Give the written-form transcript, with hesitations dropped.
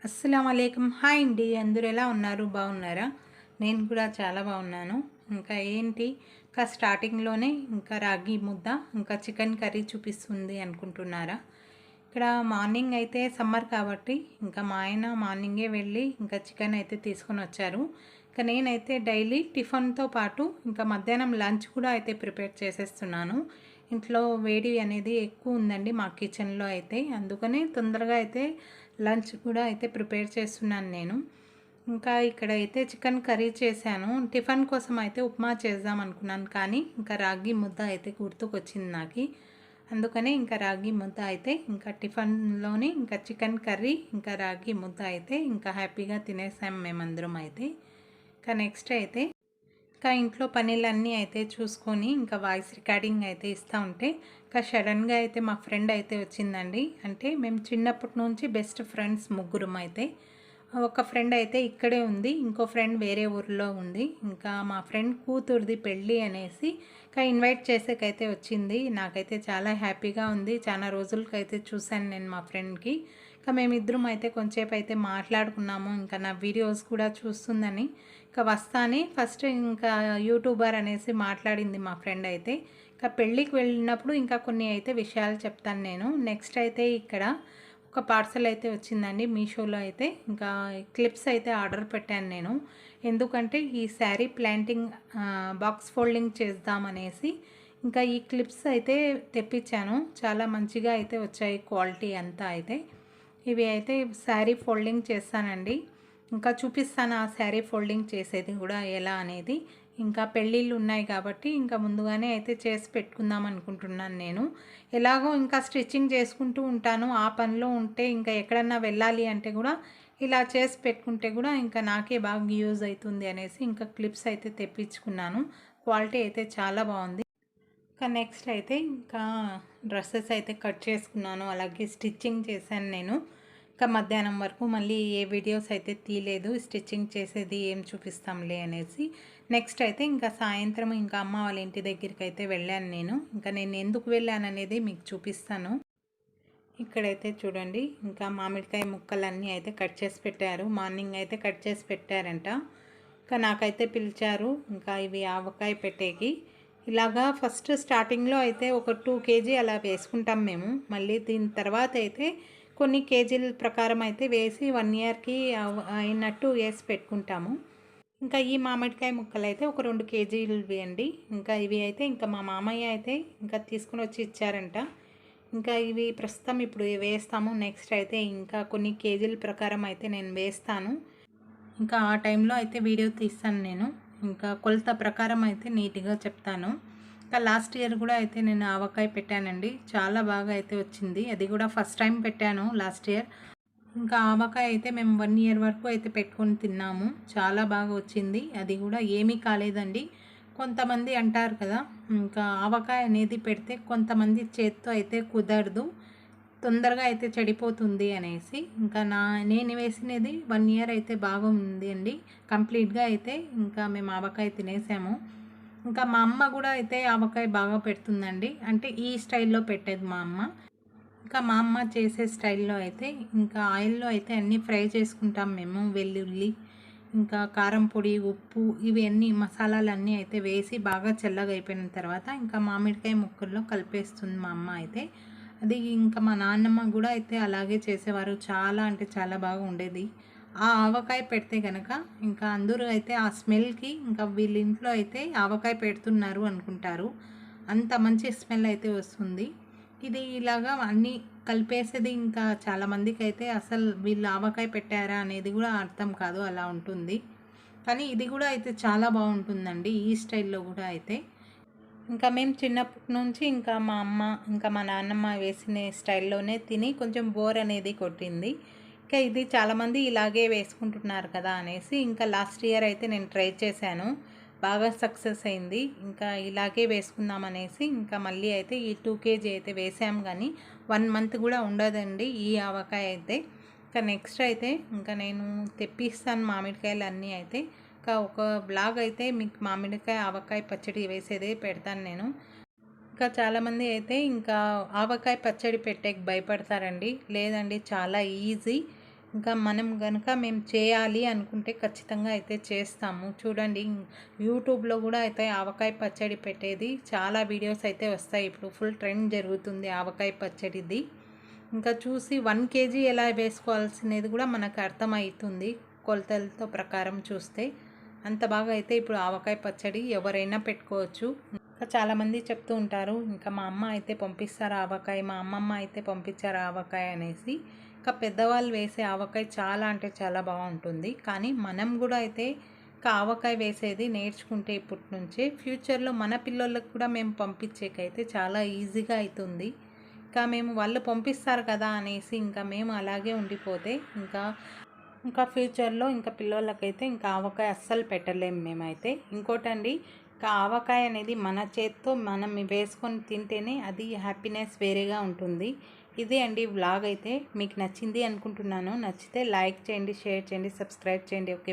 అస్సలం అలైకుం. హాయ్ అండి, అందరూ ఎలా ఉన్నారు? బాగున్నారా? నేను కూడా చాలా బాగున్నాను. ఇంకా ఏంటి, ఇంకా స్టార్టింగ్లోనే ఇంకా రాగి ముద్ద ఇంకా చికెన్ కర్రీ చూపిస్తుంది అనుకుంటున్నారా? ఇక్కడ మార్నింగ్ అయితే సమ్మర్ కాబట్టి ఇంకా మా ఆయన మార్నింగే వెళ్ళి ఇంకా చికెన్ అయితే తీసుకొని వచ్చారు. ఇంకా నేనైతే డైలీ టిఫిన్తో పాటు ఇంకా మధ్యాహ్నం లంచ్ కూడా అయితే ప్రిపేర్ చేసేస్తున్నాను. ఇంట్లో వేడి అనేది ఎక్కువ ఉందండి మా కిచెన్లో అయితే, అందుకనే తొందరగా అయితే లంచ్ కూడా అయితే ప్రిపేర్ చేస్తున్నాను నేను. ఇంకా ఇక్కడైతే చికెన్ కర్రీ చేశాను. టిఫిన్ కోసం అయితే ఉప్మా చేద్దాం అనుకున్నాను, కానీ ఇంకా రాగి ముద్ద అయితే గుర్తుకొచ్చింది నాకు. అందుకనే ఇంకా రాగి ముద్ద అయితే ఇంకా టిఫిన్లోని ఇంకా చికెన్ కర్రీ ఇంకా రాగి ముద్ద అయితే ఇంకా హ్యాపీగా తినేసాం మేమందరం అయితే. ఇంకా నెక్స్ట్ అయితే ఇంకా ఇంట్లో పనులన్నీ అయితే చూసుకొని ఇంకా వాయిస్ రికార్డింగ్ అయితే ఇస్తూ ఉంటే ఇంకా సడన్గా అయితే మా ఫ్రెండ్ అయితే వచ్చిందండి. అంటే మేము చిన్నప్పటి నుంచి బెస్ట్ ఫ్రెండ్స్ ముగ్గురం అయితే. ఒక ఫ్రెండ్ అయితే ఇక్కడే ఉంది, ఇంకో ఫ్రెండ్ వేరే ఊరిలో ఉంది. ఇంకా మా ఫ్రెండ్ కూతురుది పెళ్ళి అనేసి ఇంకా ఇన్వైట్ చేసేకైతే వచ్చింది. నాకైతే చాలా హ్యాపీగా ఉంది. చాలా రోజులకైతే చూశాను నేను మా ఫ్రెండ్కి. ఇంకా మేమిద్దరం అయితే కొంచెంసేపు అయితే మాట్లాడుకున్నాము. ఇంకా నా వీడియోస్ కూడా చూస్తుందని ఇంకా వస్తానే ఫస్ట్ ఇంకా యూట్యూబర్ అనేసి మాట్లాడింది మా ఫ్రెండ్ అయితే. ఇంకా పెళ్ళికి వెళ్ళినప్పుడు ఇంకా కొన్ని అయితే విషయాలు చెప్తాను నేను. నెక్స్ట్ అయితే ఇక్కడ ఒక పార్సల్ అయితే వచ్చిందండి మీషోలో అయితే. ఇంకా క్లిప్స్ అయితే ఆర్డర్ పెట్టాను నేను, ఎందుకంటే ఈ శారీ ప్లాంటింగ్ బాక్స్ ఫోల్డింగ్ చేద్దామనేసి ఇంకా ఈ క్లిప్స్ అయితే తెప్పించాను. చాలా మంచిగా అయితే వచ్చాయి క్వాలిటీ అంతా అయితే. ఇవి అయితే శారీ ఫోల్డింగ్ చేస్తానండి, ఇంకా చూపిస్తాను ఆ శారీ ఫోల్డింగ్ చేసేది కూడా ఎలా అనేది. ఇంకా పెళ్ళిళ్ళు ఉన్నాయి కాబట్టి ఇంకా ముందుగానే అయితే చేసి పెట్టుకుందాం అనుకుంటున్నాను నేను. ఎలాగో ఇంకా స్టిచ్చింగ్ చేసుకుంటూ ఉంటాను, ఆ పనిలో ఉంటే ఇంకా ఎక్కడన్నా వెళ్ళాలి అంటే కూడా ఇలా చేసి పెట్టుకుంటే కూడా ఇంకా నాకే బాగా యూజ్ అవుతుంది అనేసి ఇంకా క్లిప్స్ అయితే తెప్పించుకున్నాను. క్వాలిటీ అయితే చాలా బాగుంది. ఇంకా నెక్స్ట్ అయితే ఇంకా డ్రెస్సెస్ అయితే కట్ చేసుకున్నాను, అలాగే స్టిచ్చింగ్ చేశాను నేను. ఇంకా మధ్యాహ్నం వరకు మళ్ళీ ఏ వీడియోస్ అయితే తీయలేదు, స్టిచ్చింగ్ చేసేది ఏం చూపిస్తాంలే అనేసి. నెక్స్ట్ అయితే ఇంకా సాయంత్రం ఇంకా అమ్మ వాళ్ళ ఇంటి దగ్గరికి అయితే వెళ్ళాను నేను. ఇంకా నేను ఎందుకు వెళ్ళాను అనేది మీకు చూపిస్తాను. ఇక్కడైతే చూడండి, ఇంకా మామిడికాయ ముక్కలన్నీ అయితే కట్ చేసి పెట్టారు. మార్నింగ్ అయితే కట్ చేసి పెట్టారంట. ఇంకా నాకైతే పిలిచారు ఇంకా ఇవి ఆవకాయ పెట్టేకి. ఇలాగా ఫస్ట్ స్టార్టింగ్లో అయితే ఒక 2 kg అలా వేసుకుంటాం మేము. మళ్ళీ దీని తర్వాత అయితే కొన్ని కేజీల ప్రకారం అయితే వేసి 1 yearకి అయినట్టు వేసి పెట్టుకుంటాము. ఇంకా ఈ మామిడికాయ ముక్కలు అయితే ఒక 2 kgలు అండి. ఇంకా ఇవి అయితే ఇంకా మా మామయ్య అయితే ఇంకా తీసుకుని వచ్చి ఇచ్చారంట. ఇంకా ఇవి ప్రస్తుతం ఇప్పుడు వేస్తాము. నెక్స్ట్ అయితే ఇంకా కొన్ని కేజీల ప్రకారం అయితే నేను వేస్తాను. ఇంకా ఆ టైంలో అయితే వీడియో తీస్తాను నేను. ఇంకా కొలత ప్రకారం అయితే నీట్గా చెప్తాను. ఇంకా లాస్ట్ ఇయర్ కూడా అయితే నేను ఆవకాయ పెట్టానండి, చాలా బాగా అయితే వచ్చింది. అది కూడా ఫస్ట్ టైం పెట్టాను లాస్ట్ ఇయర్. ఇంకా ఆవకాయ అయితే మేము 1 year వరకు అయితే పెట్టుకొని తిన్నాము, చాలా బాగా వచ్చింది. అది కూడా ఏమీ కాలేదండి. కొంతమంది అంటారు కదా, ఇంకా ఆవకాయ అనేది పెడితే కొంతమంది చేత్తో అయితే కుదరదు, తొందరగా అయితే చెడిపోతుంది అనేసి. ఇంకా నేను వేసినది 1 year అయితే బాగా ఉంది అండి, కంప్లీట్గా అయితే. ఇంకా మేము ఆవకాయ తినేసాము. ఇంకా మా అమ్మ కూడా అయితే ఆవకాయ బాగా పెడుతుందండి, అంటే ఈ స్టైల్లో పెట్టేది మా అమ్మ. ఇంకా మా అమ్మ చేసే స్టైల్లో అయితే ఇంకా ఆయిల్లో అయితే అన్నీ ఫ్రై చేసుకుంటాం మేము. వెల్లుల్లి, ఇంకా కారం పొడి, ఉప్పు, ఇవి అన్నీ మసాలాలన్నీ అయితే వేసి బాగా చల్లగా అయిపోయిన తర్వాత ఇంకా మామిడికాయ ముక్కల్లో కలిపేస్తుంది మా అమ్మ అయితే. అది ఇంకా మా నాన్నమ్మ కూడా అయితే అలాగే చేసేవారు, చాలా అంటే చాలా బాగా ఉండేది. ఆ ఆవకాయ పెడితే కనుక ఇంకా అందరూ అయితే ఆ స్మెల్కి ఇంకా వీళ్ళ ఇంట్లో అయితే ఆవకాయ పెడుతున్నారు అనుకుంటారు, అంత మంచి స్మెల్ అయితే వస్తుంది. ఇది ఇలాగా అన్నీ కలిపేసేది. ఇంకా చాలామందికి అయితే అసలు వీళ్ళు ఆవకాయ పెట్టారా అనేది కూడా అర్థం కాదు, అలా ఉంటుంది. కానీ ఇది కూడా అయితే చాలా బాగుంటుందండి ఈ స్టైల్లో కూడా అయితే. ఇంకా మేము చిన్నప్పటి నుంచి ఇంకా మా అమ్మ ఇంకా మా నాన్నమ్మ వేసిన స్టైల్లోనే తిని కొంచెం బోర్ అనేది కొట్టింది. ఇంకా ఇది చాలామంది ఇలాగే వేసుకుంటున్నారు కదా అనేసి ఇంకా లాస్ట్ ఇయర్ అయితే నేను ట్రై చేశాను, బాగా సక్సెస్ అయింది. ఇంకా ఇలాగే వేసుకుందాం అనేసి ఇంకా మళ్ళీ అయితే ఈ 2 kg అయితే వేసాం, కానీ 1 month కూడా ఉండదండి ఈ ఆవకాయ అయితే. ఇంకా నెక్స్ట్ అయితే ఇంకా నేను తెప్పిస్తాను మామిడికాయలు అన్నీ అయితే. ఇంకా ఒక బ్లాగ్ అయితే మీకు మామిడికాయ ఆవకాయ పచ్చడి వేసేదే పెడతాను నేను. ఇంకా చాలామంది అయితే ఇంకా ఆవకాయ పచ్చడి పెట్టేకి భయపడతారండి, లేదండి చాలా ఈజీ. ఇంకా మనం కనుక మేము చేయాలి అనుకుంటే ఖచ్చితంగా అయితే చేస్తాము. చూడండి, యూట్యూబ్లో కూడా అయితే ఆవకాయ పచ్చడి పెట్టేది చాలా వీడియోస్ అయితే వస్తాయి. ఇప్పుడు ఫుల్ ట్రెండ్ జరుగుతుంది ఆవకాయ పచ్చడిది. ఇంకా చూసి 1 కేజీ ఎలా వేసుకోవాల్సినది కూడా మనకు అర్థమవుతుంది కొలతలతో ప్రకారం చూస్తే. అంత బాగా అయితే ఇప్పుడు ఆవకాయ పచ్చడి ఎవరైనా పెట్టుకోవచ్చు. ఇంకా చాలామంది చెప్తూ ఉంటారు, ఇంకా మా అమ్మ అయితే పంపిస్తారు ఆవకాయ, మా అమ్మమ్మ అయితే పంపించారు ఆవకాయ అనేసి. ఇంకా పెద్దవాళ్ళు వేసే ఆవకాయ చాలా అంటే చాలా బాగుంటుంది. కానీ మనం కూడా అయితే ఇంకా ఆవకాయ వేసేది నేర్చుకుంటే ఇప్పటి నుంచే ఫ్యూచర్లో మన పిల్లలకు కూడా మేము పంపించేకైతే చాలా ఈజీగా అవుతుంది. ఇంకా మేము వాళ్ళు పంపిస్తారు కదా అనేసి ఇంకా మేము అలాగే ఉండిపోతే ఇంకా ఫ్యూచర్లో ఇంకా పిల్లలకైతే ఇంకా ఆవకాయ అస్సలు పెట్టలేము మేమైతే. ఇంకోటండి, ఇంకా ఆవకాయ అనేది మన చేత్తో మనం వేసుకొని తింటేనే అది హ్యాపీనెస్ వేరేగా ఉంటుంది. ఇదే అండి వ్లాగ్ అయితే. మీకు నచ్చింది అనుకుంటున్నాను. నచ్చితే లైక్ చేయండి, షేర్ చేయండి, సబ్స్క్రైబ్ చేయండి. ఓకే.